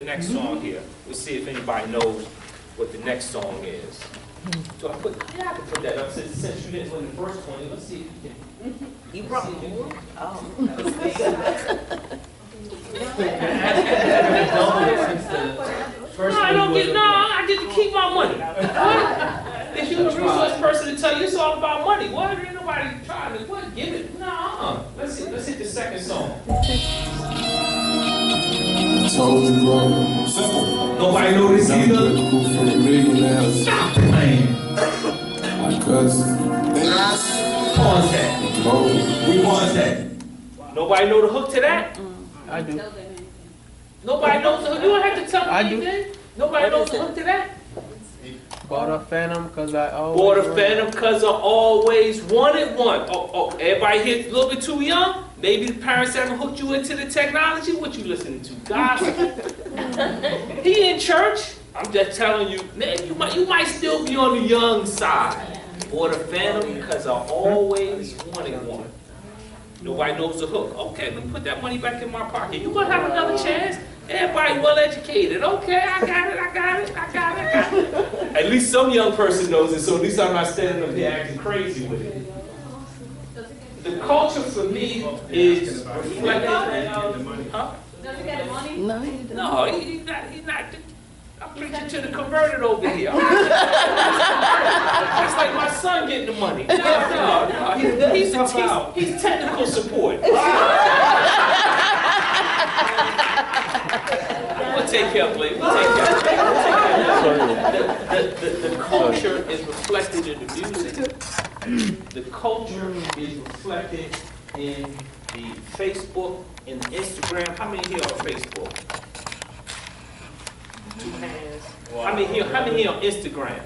The next song here. We'll see if anybody knows what the next song is. So I can put that up since you didn't win the first one. Let's see if you can. You brought more? Oh. I get to keep my money. What? If you're a resource person to tell you it's all about money, what? Ain't nobody trying to, what? Give it? No. Let's hit the second song. Nobody know this either? Stop playing. Pause that. We pause that. Nobody know the hook to that? I do. Nobody knows the hook. You don't have to tell me I do. anything. Nobody knows the hook to that? Bought a Phantom cause I always Bought a Phantom cause I always wanted one. Oh, everybody here a little bit too young? Maybe the parents haven't hooked you into the technology? What you listening to? Gospel? He in church? I'm just telling you, man, you might still be on the young side. Bought a Phantom because I always wanted one. Nobody knows the hook. Okay, let me put that money back in my pocket. You gonna have another chance? Everybody well educated. Okay, I got it. At least some young person knows it, so at least I'm not standing up here acting crazy with it. The culture for me is reflected. Huh? Does he get money? No, he doesn't. No, he's not. I'm preaching to the converted over here. That's like my son getting the money. No. He's technical support. We'll take care of it. The culture is reflected in the music. The culture is reflected in the Facebook, in the Instagram. How many here on Facebook? 2 hands. How many here on Instagram?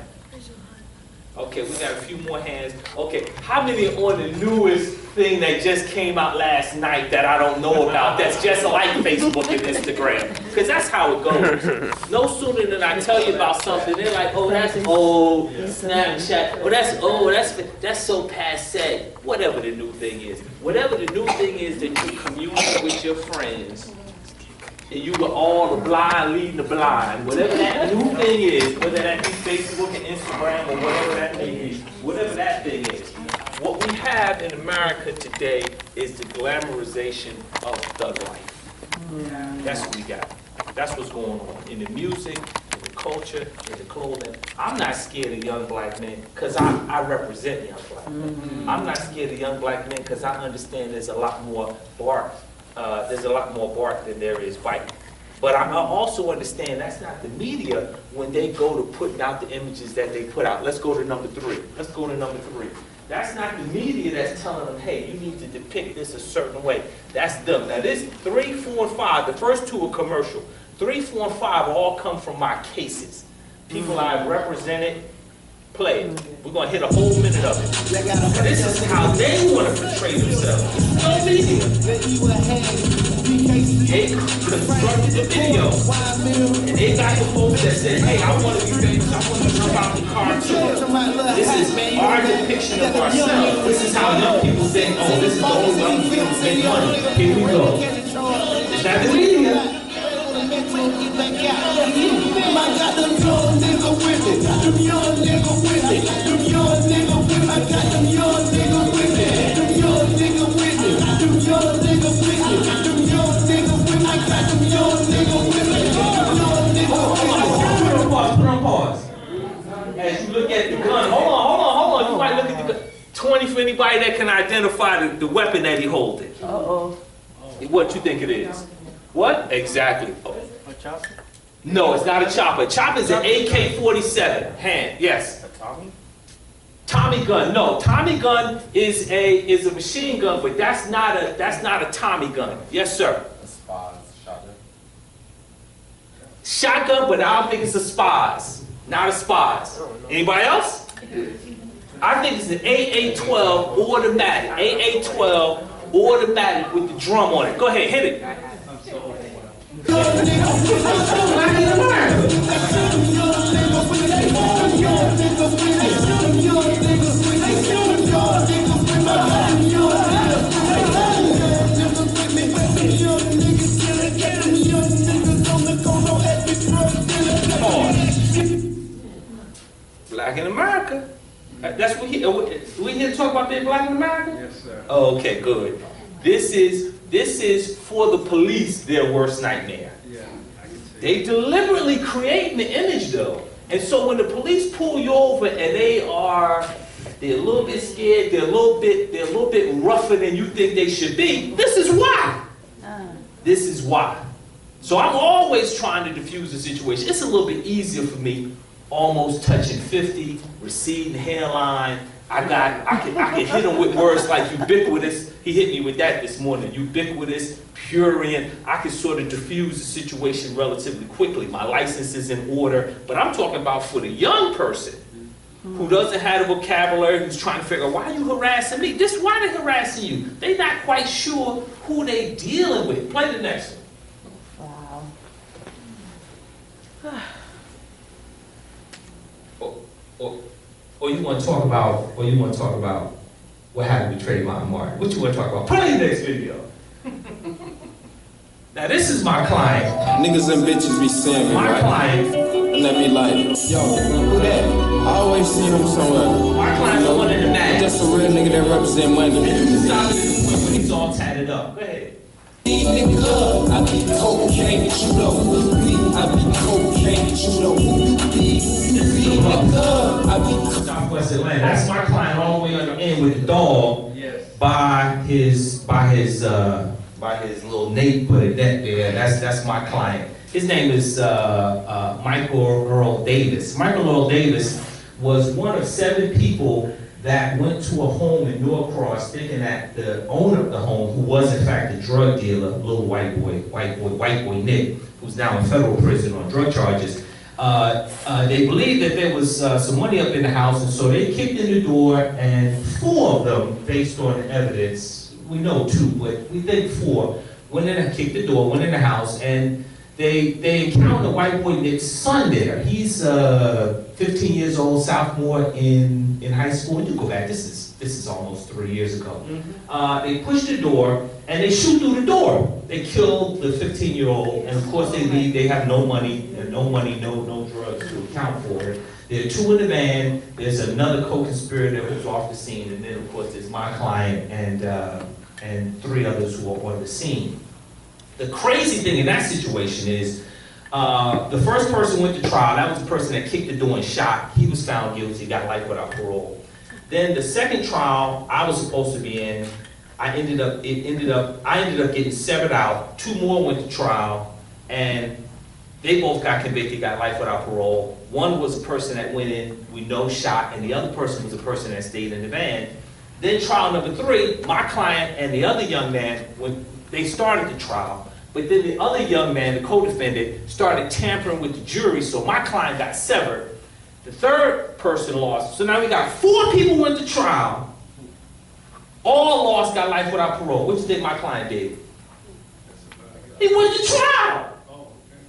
Okay, we got a few more hands. Okay, how many on the newest thing that just came out last night that I don't know about that's just like Facebook and Instagram? Because that's how it goes. No sooner than I tell you about something, they're like, oh, that's old, Snapchat. Oh, that's so passe. Whatever the new thing is. Whatever the new thing is that you commune with your friends, and you were all the blind leading the blind. Whatever that new thing is, whether that be Facebook and Instagram or whatever that thing is, whatever that thing is. What we have in America today is the glamorization of thug life. That's what we got. That's what's going on in the music, in the culture, in the clothing. I'm not scared of young black men because I represent young black men. I'm not scared of young black men because I understand there's a lot more bark. There's a lot more bark than there is bite. But I also understand that's not the media when they go to putting out the images that they put out. Let's go to number 3. That's not the media that's telling them, hey, you need to depict this a certain way. That's them. Now this 3, 4, and 5, the first 2 are commercial. 3, 4, and 5 all come from my cases. People I've represented. Play it. We're going to hit a whole minute of it. This is how they want to portray themselves. No media. They constructed the video. And they got the folks that said, hey, I want to be famous. I want to jump out the car too. This is our depiction of ourselves. This is how young people think, oh, this is the only way we can make money. Here we go. It's not the media. Pause. As you look at the gun, hold on. You might look at the gun. 20 for anybody that can identify the weapon that he holding. Uh-oh. What you think it is? What? Exactly. A chopper? No, it's not a chopper. A chopper is an AK-47 hand. Yes. A Tommy? Tommy gun. No, Tommy gun is a machine gun, but that's not a Tommy gun. Yes, sir. A Spaz shotgun. Shotgun, but I don't think it's a Spaz. Not a Spaz. Anybody else? I think it's an AA-12 automatic. AA-12 automatic with the drum on it. Go ahead, hit it. Black in America. That's what we here to talk about being black in America? Yes, sir. Oh, okay, good. This is for the police their worst nightmare. Yeah, I can see. They deliberately create the image though. And so when the police pull you over and they're a little bit scared, they're a little bit rougher than you think they should be, this is why. This is why. So I'm always trying to diffuse the situation. It's a little bit easier for me, almost touching 50, receding hairline. I can hit him with words like ubiquitous. He hit me with that this morning. Ubiquitous, prurient. I can sort of diffuse the situation relatively quickly. My license is in order. But I'm talking about for the young person who doesn't have the vocabulary, who's trying to figure out, why are you harassing me? Why they harassing you? They're not quite sure who they dealing with. Play the next one. Or you want to talk about what happened with Trayvon Martin? What you want to talk about? Play the next video. Now this is my client. Niggas and bitches be saying me, My right? client. And let me like, yo, who that? I always see him somewhere. My client's the one in the mag. Just a real nigga that represent money. He's all tatted up. Go ahead. Nigga, I be cocaine, you know. I be cocaine, you know. Nigga, I be Southwest Atlanta. That's my client all the way on the end with the dog. Yes. By his little Nate put it that there. That's my client. His name is Michael Earl Davis. Michael Earl Davis was one of 7 people that went to a home in Norcross thinking that the owner of the home, who was in fact a drug dealer, little white boy Nick, who's now in federal prison on drug charges, they believed that there was some money up in the house, and so they kicked in the door, and 4 of them, based on the evidence, we know 2, but we think 4, went in and kicked the door, went in the house, and they encountered white boy Nick's son there. He's 15 years old, sophomore in high school. You go back, this is almost 3 years ago. They push the door and they shoot through the door. They kill the 15-year-old, and of course they leave. They have no money, no drugs to account for it. There are 2 in the van. There's another co-conspirator who's off the scene, and then of course there's my client and 3 others who are on the scene. The crazy thing in that situation is the first person went to trial. That was the person that kicked the door and shot. He was found guilty, got life without parole. Then the second trial I was supposed to be in, I ended up getting severed out. 2 more went to trial, and they both got convicted, got life without parole. One was a person that went in, we know, shot, and the other person was a person that stayed in the van. Then trial number 3, my client and the other young man, when they started the trial, but then the other young man, the co-defendant, started tampering with the jury, so my client got severed. The third person lost. So now we got 4 people went to trial. All lost, got life without parole. What do you think my client did? He went to trial.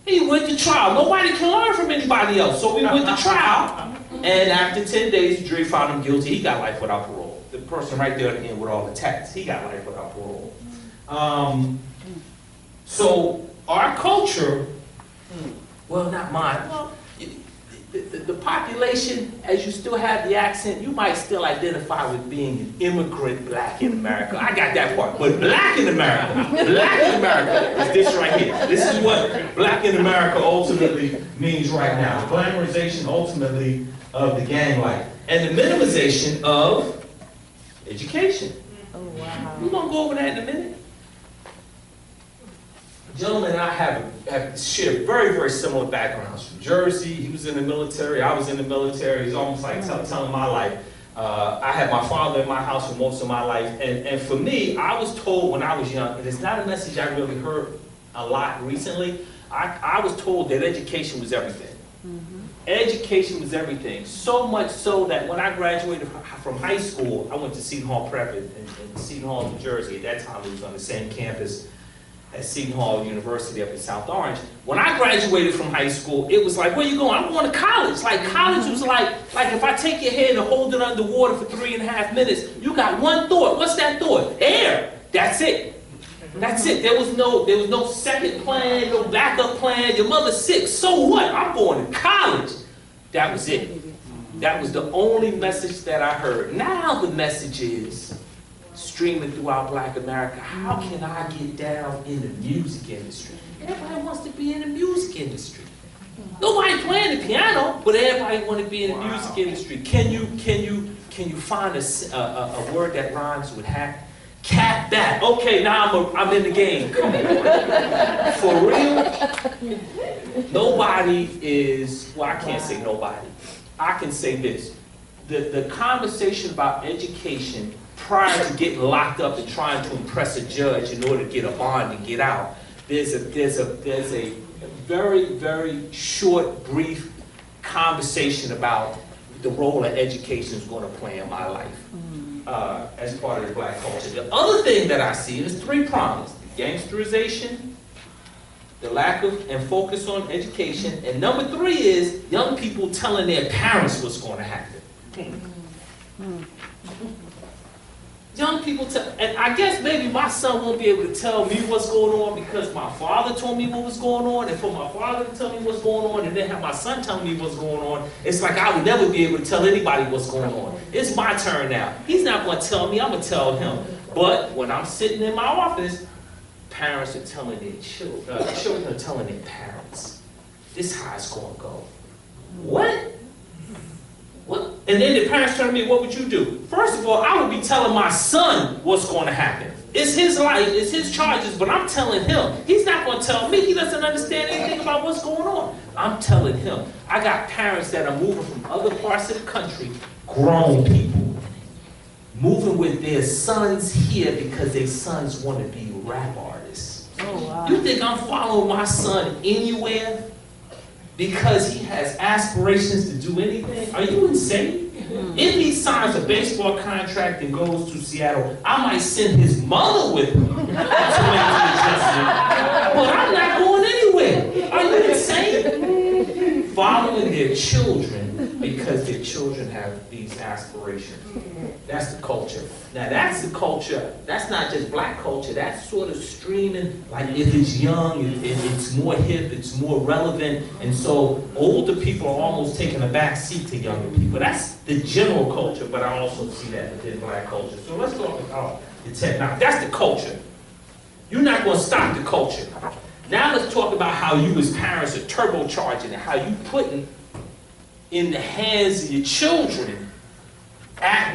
He went to trial. Nobody can learn from anybody else, so we went to trial. And after 10 days, the jury found him guilty. He got life without parole. The person right there at the end with all the tats, he got life without parole. So our culture, well, not mine, well, the population, as you still have the accent, you might still identify with being an immigrant black in America. I got that part. But black in America is this right here. This is what black in America ultimately means right now. The glamorization ultimately of the gang life and the minimization of education. Oh, wow. We're going to go over that in a minute. Gentleman and I have shared very, very similar backgrounds. From Jersey, he was in the military, I was in the military. It's almost like telling my life. I had my father in my house for most of my life. And for me, I was told when I was young, and it's not a message I really heard a lot recently, I was told that education was everything. Education was everything. So much so that when I graduated from high school, I went to Seton Hall Prep in Seton Hall, New Jersey. At that time, it was on the same campus at Seton Hall University up in South Orange. When I graduated from high school, it was like, where you going? I'm going to college. Like college was like if I take your head and hold it underwater for 3.5 minutes, you got one thought. What's that thought? Air. That's it. That's it. There was no second plan, no backup plan. Your mother's sick. So what? I'm going to college. That was it. That was the only message that I heard. Now the message is streaming throughout Black America. How can I get down in the music industry? Everybody wants to be in the music industry. Nobody playing the piano, but everybody want to be in the music industry. Can you find a word that rhymes with hack? Cat that. Okay, now I'm in the game. Come on. For real, nobody is, well, I can't say nobody. I can say this. The conversation about education prior to getting locked up and trying to impress a judge in order to get a bond and get out, there's a very, very short, brief conversation about the role that education is going to play in my life as part of the Black culture. The other thing that I see is three problems: the gangsterization, the lack of and focus on education, and number three is young people telling their parents what's going to happen. Young people and I guess maybe my son won't be able to tell me what's going on because my father told me what was going on, and for my father to tell me what's going on and then have my son tell me what's going on, it's like I would never be able to tell anybody what's going on. It's my turn now. He's not going to tell me, I'm going to tell him. But when I'm sitting in my office, parents are telling their children, children are telling their parents, this is how it's going to go. What? What? And then the parents turn to me, what would you do? First of all, I would be telling my son what's going to happen. It's his life, it's his charges, but I'm telling him. He's not going to tell me. He doesn't understand anything about what's going on. I'm telling him. I got parents that are moving from other parts of the country, grown people, moving with their sons here because their sons want to be rap artists. Oh, wow. You think I'm following my son anywhere? Because he has aspirations to do anything? Are you insane? If he signs a baseball contract and goes to Seattle, I might send his mother with him to make the adjustment. But I'm not going anywhere. Are you insane? Following their children because their children have these aspirations. That's the culture. Now that's the culture. That's not just Black culture. That's sort of streaming. Like if it's young, it's more hip, it's more relevant. And so older people are almost taking a back seat to younger people. That's the general culture, but I also see that within Black culture. So let's talk about the technology. That's the culture. You're not going to stop the culture. Now let's talk about how you as parents are turbocharging it, how you putting in the hands of your children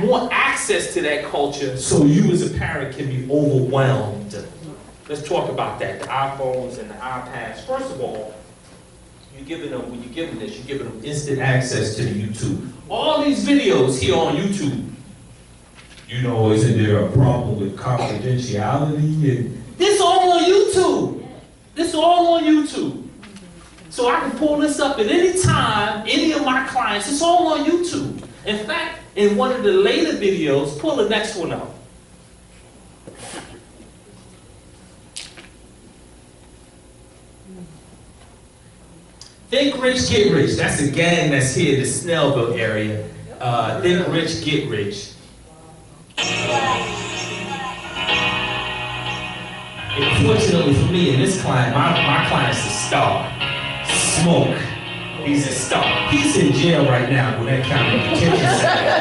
more access to that culture so you as a parent can be overwhelmed. Let's talk about that, the iPhones and the iPads. First of all, when you're giving this, you're giving them instant access to the YouTube. All these videos here on YouTube, you know, isn't there a problem with confidentiality? And this all on YouTube. This is all on YouTube. So I can pull this up at any time, any of my clients, it's all on YouTube. In fact, in one of the later videos, pull the next one up. Think Rich, Get Rich. That's a gang that's here in the Snellville area. Think Rich, Get Rich. Fortunately for me and this client, my client's a star. Smoke. He's a star. He's in jail right now with that county detention center.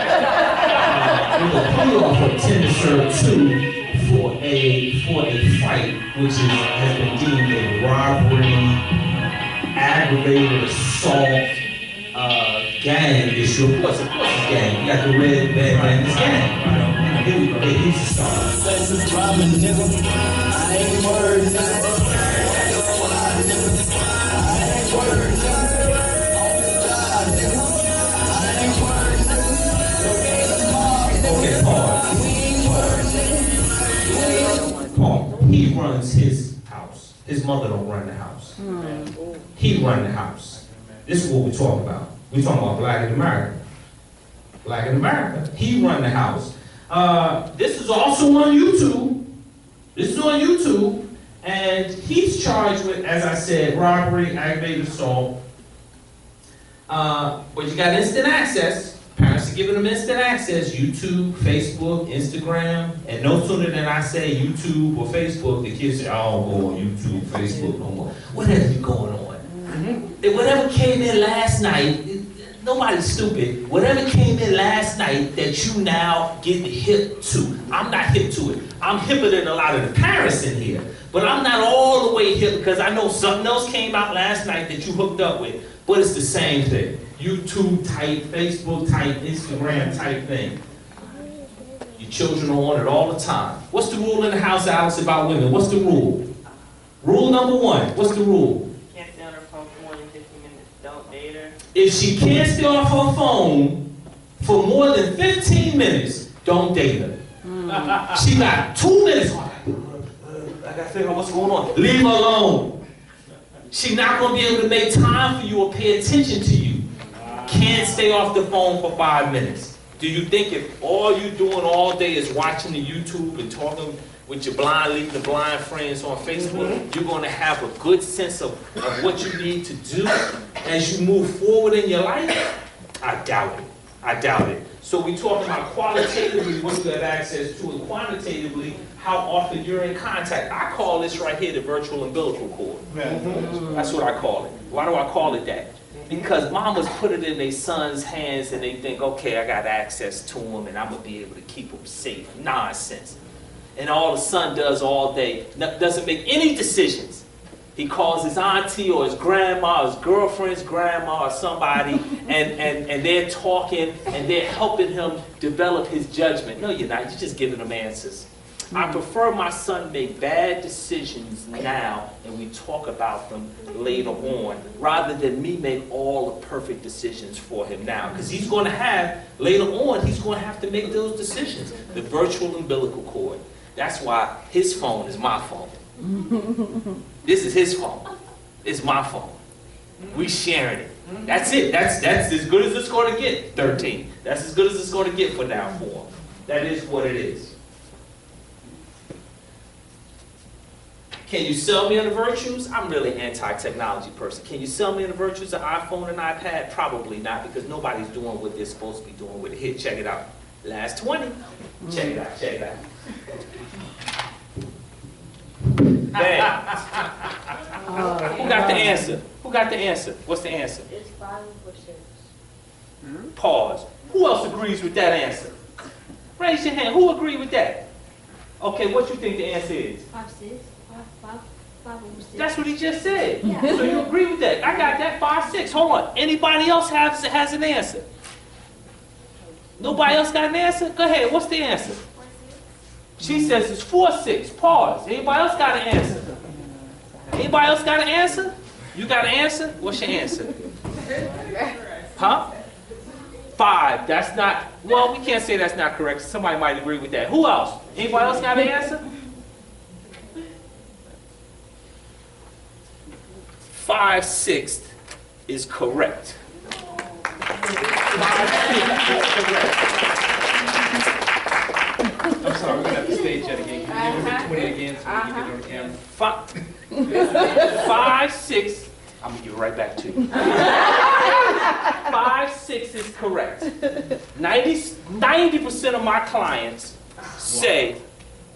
With a plea offer of 10 to serve 2 for a fight, which has been deemed a robbery, aggravated assault, gang issue. Of course it's gang. You got the red band, it's gang. Here we go. He's a star. I ain't worried, Okay, Paul, he runs his house. His mother don't run the house. He run the house. This is what we're talking about. We're talking about Black in America. Black in America. He run the house. This is also on YouTube. This is on YouTube, and he's charged with, as I said, robbery, aggravated assault. But you got instant access. Parents are giving them instant access. YouTube, Facebook, Instagram. And no sooner than I say YouTube or Facebook, the kids say, I don't go on YouTube, Facebook no more. Whatever's going on. And whatever came in last night, Nobody's stupid. Whatever came in last night that you now get hip to, I'm not hip to it. I'm hipper than a lot of the parents in here. But I'm not all the way hip because I know something else came out last night that you hooked up with. But it's the same thing. YouTube type, Facebook type, Instagram type thing. Your children are on it all the time. What's the rule in the house, Alex, about women? What's the rule? Rule number one, what's the rule? Can't stay on her phone for more than 15 minutes. Don't date her. If she can't stay off her phone for more than 15 minutes, don't date her. She got 2 minutes. I gotta figure out what's going on. Leave her alone. She's not gonna be able to make time for you or pay attention to you. Can't stay off the phone for 5 minutes. Do you think if all you're doing all day is watching the YouTube and talking with your leading the blind friends on Facebook, you're gonna have a good sense of what you need to do as you move forward in your life? I doubt it. I doubt it. So we talk about qualitatively what you have access to and quantitatively how often you're in contact. I call this right here the virtual umbilical cord. That's what I call it. Why do I call it that? Because mamas put it in their son's hands and they think, okay, I got access to him and I'm going to be able to keep him safe. Nonsense. And all the son does all day, doesn't make any decisions. He calls his auntie or his grandma, or his girlfriend's grandma or somebody, and they're talking and they're helping him develop his judgment. No, you're not. You're just giving him answers. I prefer my son make bad decisions now and we talk about them later on, rather than me make all the perfect decisions for him now. Because he's going to have, later on, he's going to have to make those decisions. The virtual umbilical cord. That's why his phone is my phone. This is his phone. It's my phone. We sharing it. That's it. That's as good as it's going to get, 13. That's as good as it's going to get for now for him. That is what it is. Can you sell me on the virtues? I'm really an anti-technology person. Can you sell me on the virtues of iPhone and iPad? Probably not, because nobody's doing what they're supposed to be doing with it. Here, check it out. Last 20. Check it out, check it out. Bam. Who got the answer? Who got the answer? What's the answer? It's 5 or 6. Pause. Who else agrees with that answer? Raise your hand. Who agreed with that? Okay, what you think the answer is? 5, 6. 5 over 6. That's what he just said. Yeah. So you agree with that? I got that 5, 6. Hold on. Anybody else has an answer? Nobody else got an answer? Go ahead. What's the answer? She says it's 4, 6. Pause. Anybody else got an answer? Anybody else got an answer? You got an answer? What's your answer? Huh? 5. That's not, well, we can't say that's not correct. Somebody might agree with that. Who else? Anybody else got an answer? 5, 6 is correct. 5, 6 is correct. I'm sorry, we're gonna have to stage that again. Can you give me 20 again so we can get it on the camera? 5, 6, I'm gonna give it right back to you. 5, 6 is correct. 90% of my clients say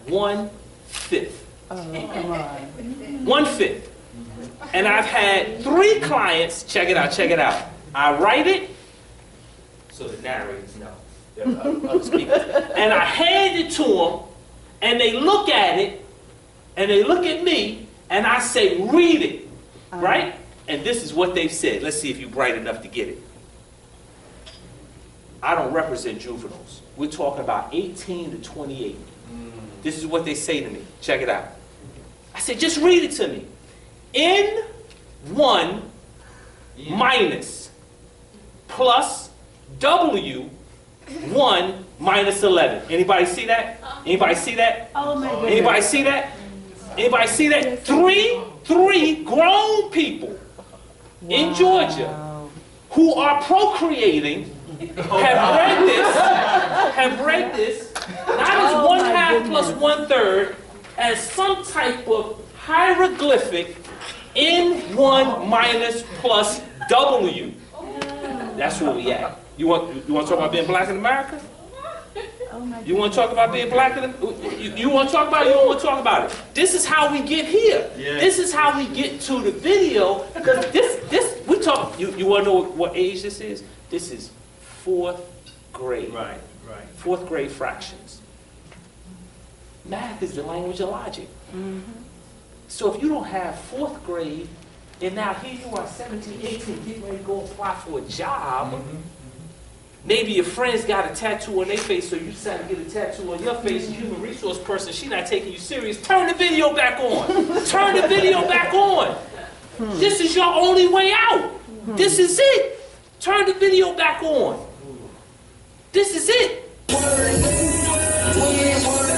1/5. Oh, come on. 1/5. And I've had 3 clients, check it out. I write it, so the narrators know. Other speakers. And I hand it to them, and they look at it, and they look at me, and I say, read it, right? And this is what they've said. Let's see if you're bright enough to get it. I don't represent juveniles. We're talking about 18 to 28. This is what they say to me. Check it out. I said, just read it to me. N1 minus plus W 1 minus 11. Anybody see that? Anybody see that? Oh my goodness. Anybody see that? Anybody see that? Three grown people in Georgia who are procreating have read this not as 1/2 plus 1/3, as some type of hieroglyphic N1 minus plus W. That's where we at. You want to talk about being black in America? Oh my You want to talk about being black in you want to talk about it? You don't want to talk about it. This is how we get here. Yeah. This is how we get to the video, because this we talk. You want to know what age this is? This is fourth grade. Right. Fourth grade fractions. Math is the language of logic. So if you don't have fourth grade, and now here you are 17, 18, getting ready to go apply for a job, maybe your friend's got a tattoo on their face, so you decide to get a tattoo on your face, a human resource person, she not taking you serious, turn the video back on. Turn the video back on. This is your only way out. This is it. Turn the video back on. This is it. We ain't worried.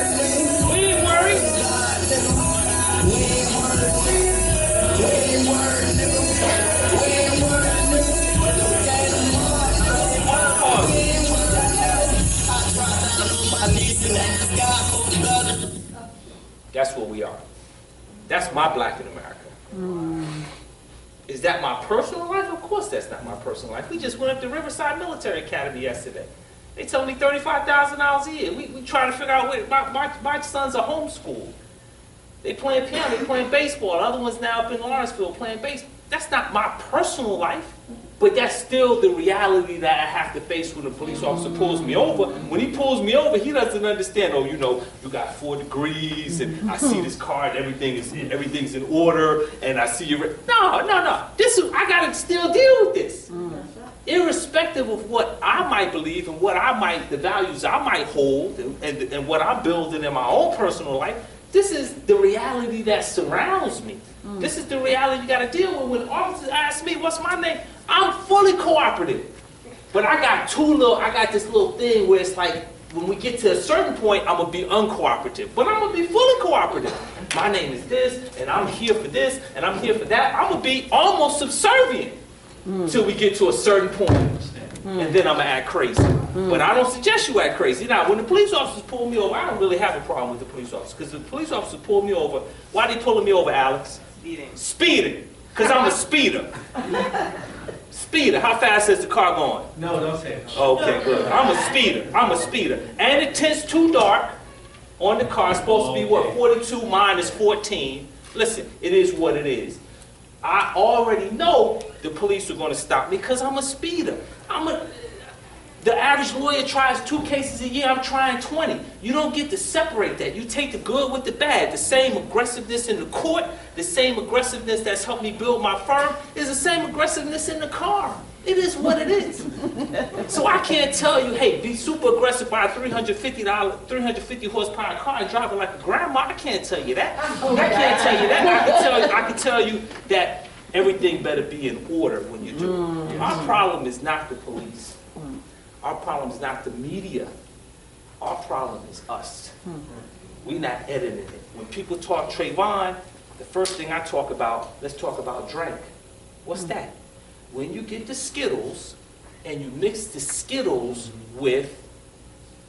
That's what we are. That's my black in America. Is that my personal life? Of course that's not my personal life. We just went up to Riverside Military Academy yesterday. They told me $35,000 a year. We trying to figure out where my sons are homeschooled. They playing piano, they playing baseball. The other one's now up in Lawrenceville playing baseball. That's not my personal life, but that's still the reality that I have to face when a police officer pulls me over. When he pulls me over, he doesn't understand, oh, you know, you got 4 degrees, and I see this car, and everything's in order, and I see you. No. I gotta still deal with this. Irrespective of what I might believe and the values I might hold and what I'm building in my own personal life, this is the reality that surrounds me. This is the reality you gotta deal with. When officers ask me, what's my name? I'm fully cooperative. But I got this little thing where it's like, when we get to a certain point, I'm gonna be uncooperative. But I'm gonna be fully cooperative. My name is this, and I'm here for this, and I'm here for that. I'm gonna be almost subservient till we get to a certain point. And then I'm gonna act crazy. But I don't suggest you act crazy. Now, when the police officers pull me over, I don't really have a problem with the police officers. Because the police officers pull me over, why are they pulling me over, Alex? Speeding. Because I'm a speeder. Speeder. How fast is the car going? No, don't say it. Okay, good. I'm a speeder. And it tints too dark on the car. It's supposed to be, what, 42 minus 14. Listen, it is what it is. I already know the police are going to stop me because I'm a speeder. The average lawyer tries 2 cases a year. I'm trying 20. You don't get to separate that. You take the good with the bad. The same aggressiveness in the court, the same aggressiveness that's helped me build my firm is the same aggressiveness in the car. It is what it is. So I can't tell you, hey, be super aggressive by a $350 horsepower car and drive it like a grandma. I can't tell you that. I can't tell you that. I can tell you that everything better be in order when you do it. Our problem is not the police. Our problem is not the media. Our problem is us. We're not editing it. When people talk Trayvon, the first thing I talk about, let's talk about drink. What's that? When you get the Skittles and you mix the Skittles with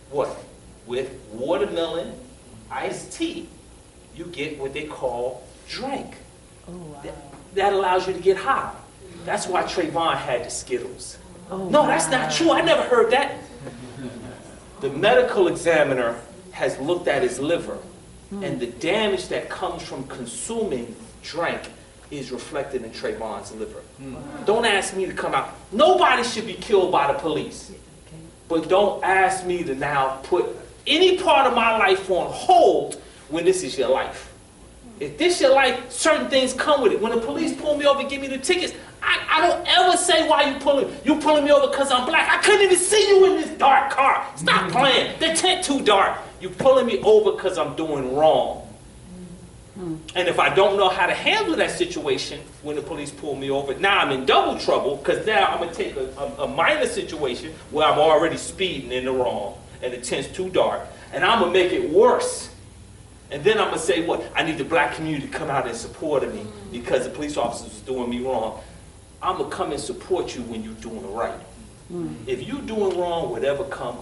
what? With watermelon iced tea, you get what they call drink. Oh, wow. That allows you to get high. That's why Trayvon had the Skittles. Oh, No, that's not true. I never heard that. The medical examiner has looked at his liver, and the damage that comes from consuming drink is reflected in Trayvon's liver. Don't ask me to come out. Nobody should be killed by the police. But don't ask me to now put any part of my life on hold when this is your life. If this your life, certain things come with it. When the police pull me over and give me the tickets, I don't ever say why you pulling me over because I'm black. I couldn't even see you in this dark car. Stop playing. The tent too dark. You pulling me over because I'm doing wrong. And if I don't know how to handle that situation when the police pull me over, now I'm in double trouble because now I'm going to take a minor situation where I'm already speeding in the wrong and the tent's too dark, and I'm going to make it worse. And then I'm going to say, what? I need the black community to come out and support me because the police officers was doing me wrong. I'm going to come and support you when you're doing right. If you're doing wrong, whatever come.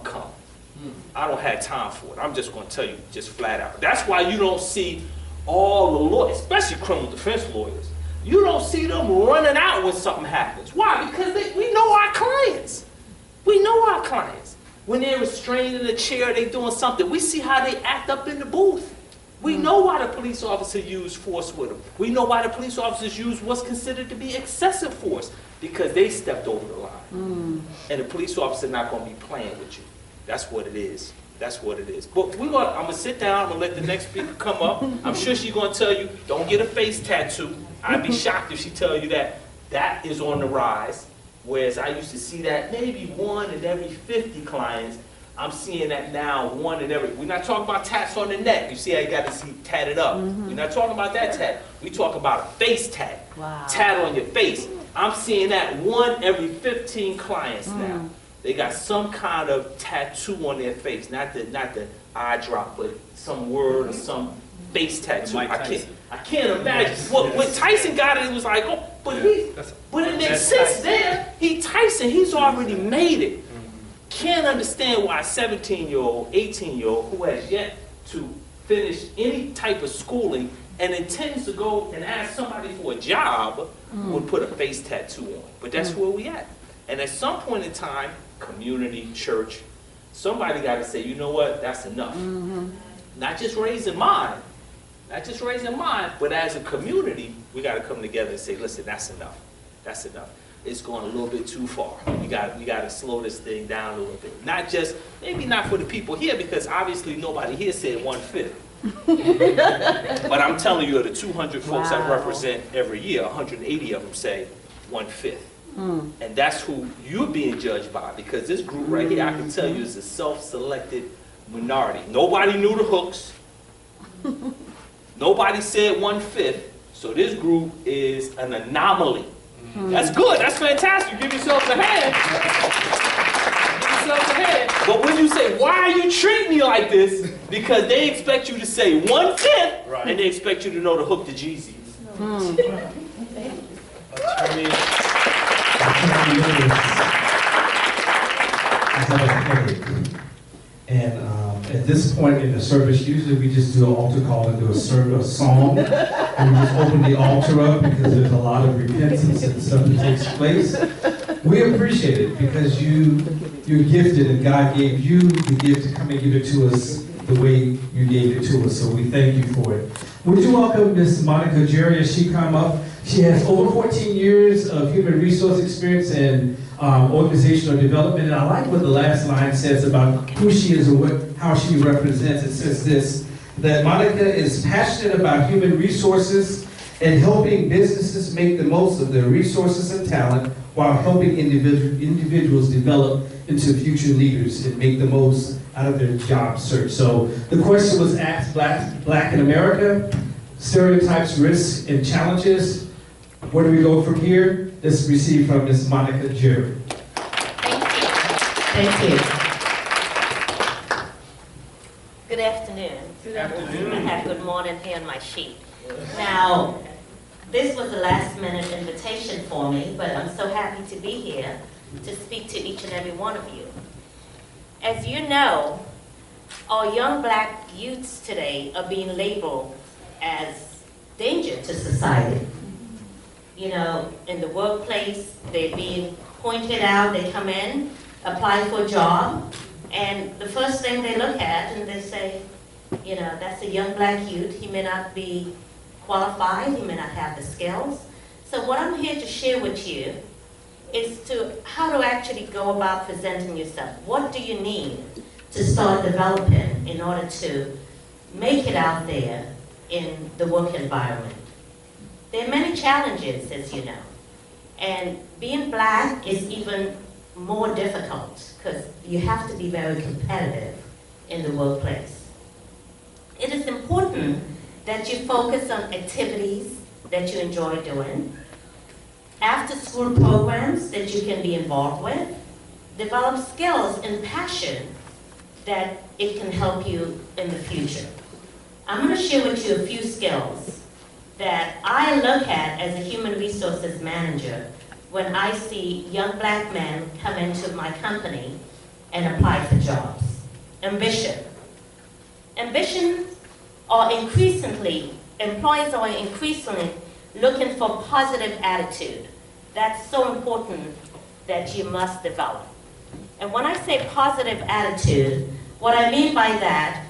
I don't have time for it. I'm just going to tell you just flat out. That's why you don't see all the lawyers, especially criminal defense lawyers, you don't see them running out when something happens. Why? Because we know our clients. We know our clients. When they're restrained in a chair, they're doing something. We see how they act up in the booth. We know why the police officer used force with them. We know why the police officers use what's considered to be excessive force, because they stepped over the line. And the police officer not gonna be playing with you. That's what it is. That's what it is. But I'm gonna sit down, I'm gonna let the next speaker come up. I'm sure she's gonna tell you, don't get a face tattoo. I'd be shocked if she tell you that. That is on the rise. Whereas I used to see that maybe 1 in every 50 clients. I'm seeing that now 1 in every. We're not talking about tats on the neck. You see, I got to see tatted up. We're not talking about that tat. We talk about a face tat. Wow. Tat on your face. I'm seeing that 1 every 15 clients now. They got some kind of tattoo on their face, not the eye drop, but some word or some face tattoo. Mike I can't imagine. When Tyson got it, it was like, oh, but it makes sense there. He's already made it. Can't understand why a 17-year-old, 18-year-old who has yet to finish any type of schooling and intends to go and ask somebody for a job would put a face tattoo on. But that's where we at. And at some point in time, community, church, somebody got to say, you know what, that's enough. Not just raising mine, but as a community, we got to come together and say, listen, that's enough. That's enough. It's going a little bit too far. We got to slow this thing down a little bit. Not just, maybe not for the people here, because obviously nobody here said 1/5. But I'm telling you, of the 200 folks I represent every year, 180 of them say 1/5. And that's who you're being judged by, because this group right here, I can tell you, is a self-selected minority. Nobody knew the hooks. Nobody said 1/5. So this group is an anomaly. That's good. That's fantastic. Give yourselves a hand. Give yourselves a hand. But when you say, why are you treating me like this? Because they expect you to say 1/5, and they expect you to know the hook to Jeezy. And at this point in the service, usually we just do an altar call and do a song. And we just open the altar up because there's a lot of repentance and stuff that takes place. We appreciate it because you're gifted and God gave you the gift to come and give it to us the way you gave it to us. So we thank you for it. Would you welcome Miss Monica Jerry as she come up? She has over 14 years of human resource experience and organizational development. And I like what the last line says about who she is and how she represents. It says this, that Monica is passionate about human resources and helping businesses make the most of their resources and talent while helping individuals develop into future leaders and make the most out of their job search. So the question was asked, Black in America, stereotypes, risks, and challenges. Where do we go from here? Let's receive from Ms. Monica Jerry. Thank you. Good afternoon. Good afternoon. I have good morning here on my sheet. Now, this was a last minute invitation for me, but I'm so happy to be here to speak to each and every one of you. As you know, our young Black youths today are being labeled as danger to society. You know, in the workplace, they're being pointed out, they come in, apply for a job, and the first thing they look at and they say, you know, that's a young Black youth, he may not be qualified, he may not have the skills. So what I'm here to share with you is how to actually go about presenting yourself. What do you need to start developing in order to make it out there in the work environment? There are many challenges, as you know, and being Black is even more difficult because you have to be very competitive in the workplace. It is important that you focus on activities that you enjoy doing, after-school programs that you can be involved with, develop skills and passion that it can help you in the future. I'm going to share with you a few skills that I look at as a human resources manager when I see young Black men come into my company and apply for jobs. Ambition. Employees are increasingly looking for positive attitude. That's so important that you must develop. And when I say positive attitude, what I mean by that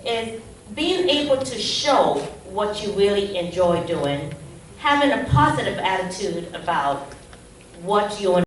is being able to show what you really enjoy doing, having a positive attitude about what you're